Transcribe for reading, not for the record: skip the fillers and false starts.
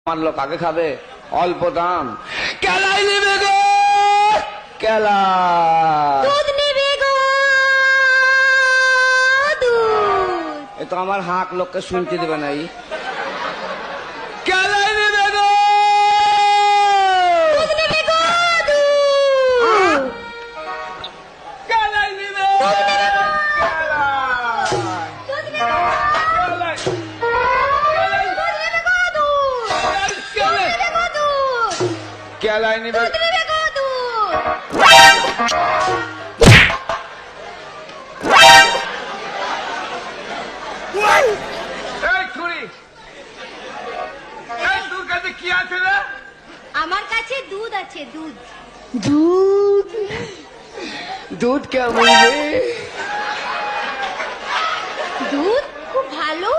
আমার লোক আগে খাবে, অল্প দাম। কেলাই নেবে গো, কেলা দুধ নেবে গো, দুধ। এ তো আমার হাঁক লোককে শুনতে দেবে নাই। কেলাই নেবে গো, দুধ নেবে গো, দুধ। কেলাই নেবে, দুধ নেবে গো, কেলাই, দুধ নেবে গো, কেলাই, দুধ নেবে গো, দুধ। কেলাই, নেবে গো, দুধ। কেলাই নেবে। দুধ নেবে গো, দুধ। এই খুড়ি, এই তোর কাছে কি আছে রে? আমার কাছে দুধ আছে, দুধ। দুধ, দুধ কেমন রে? দুধ খুব ভালো।